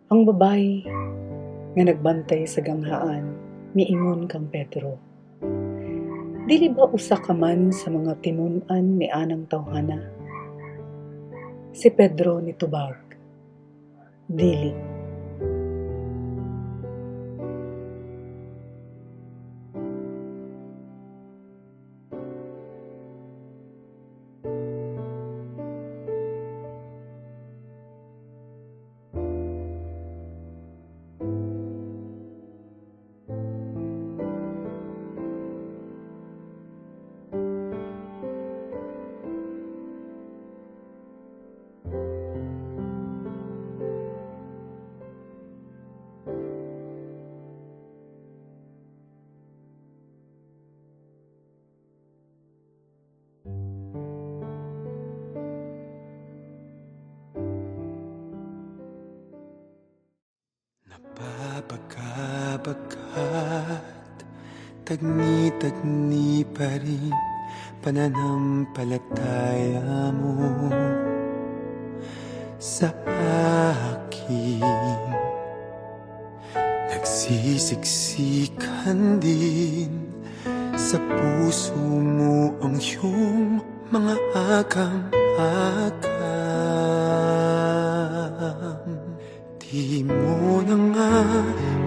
Ang babayi nga nagbantay sa ganghaan miingon kang Pedro. Dili ba usa ka man sa mga tinun-an ni anang tawhana? Si Pedro nitubag, dili. Napapagkabagat, tagni-tagni pa rin pananampalataya mo sa akin. Nagsisiksikan din sa puso mo ang iyong mga agam-agam. Di mo na nga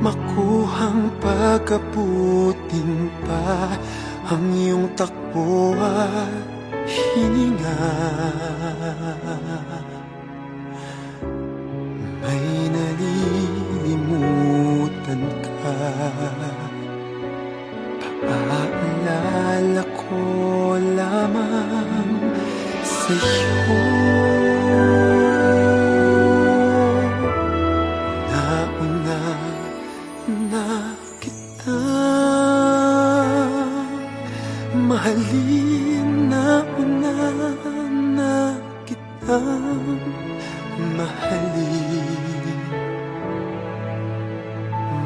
makuhang pagkaputin pa ang iyong takbo at hininga. May nalilimutan ka, paaalala ko lamang sa'yo. Nauna na kita mahalin, nauna na kita mahalin.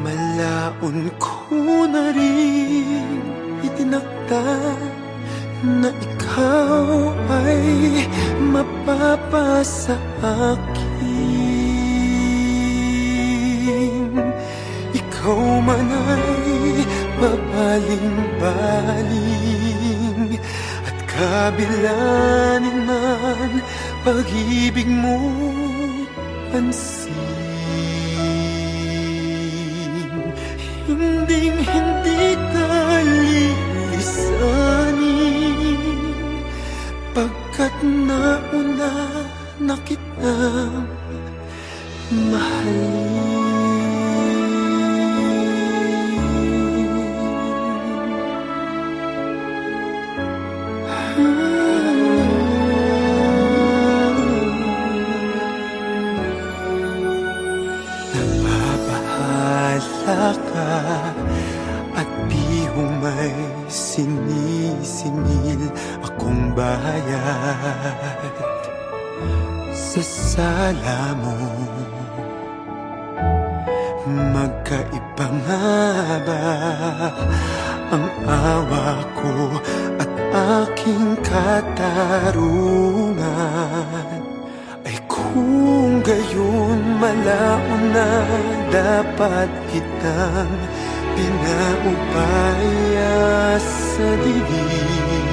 Malaon ko na rin itinakda na ikaw ay mapapasa akin. Ikaw man ay babaling-baling at kabilanin man pag-ibig mo pansin. Hinding-hindi ka lilisanin pagkat nauna na kitang mahalin. Nababahala ka at bihong may sinisingil akong bayad sa sala mo. Magkaiba nga ba ang awa ko at aking katarungan? Ay kung gayon malaon na dapat kitang pinaubaya sa dilim.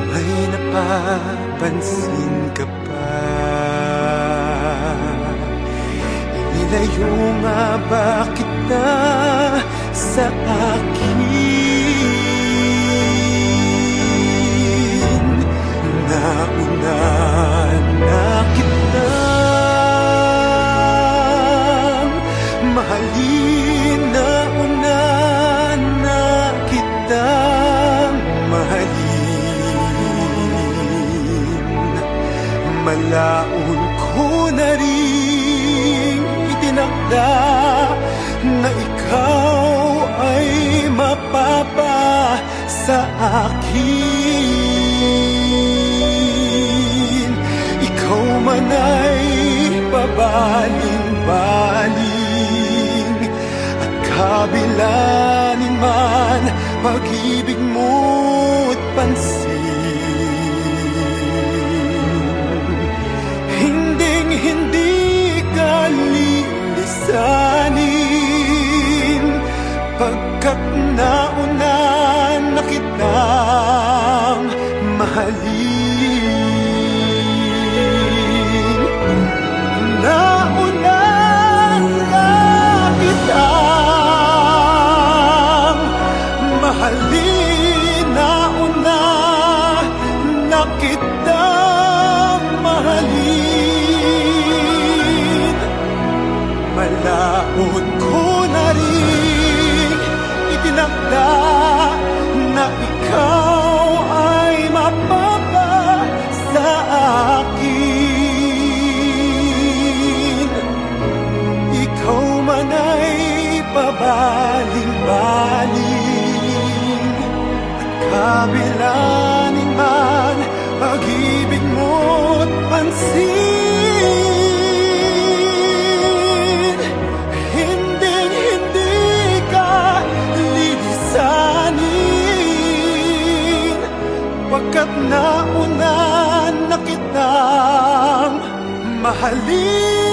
May napapansin ka pa? Inilayo nga ba kita sa akin? Nauna na kitang mahalin, nauna na kitang mahalin. Malaon ko na rin itinakda na ikaw ay mapapa sa akin. Ikaw man ay pabaling-baling at kabilanin man pag-ibig mo't pansin. mahalin. Nauna na kitang mahalin, nauna na kitang mahalin. Malaon ko na rin itinakda na ikaw ay mapapa sa akin. Ikaw man ay pabaling-baling at kabilanin man pag-ibig mo't pansin. Hindi ka lilisanin, pagkat nauna na kitang mahalin.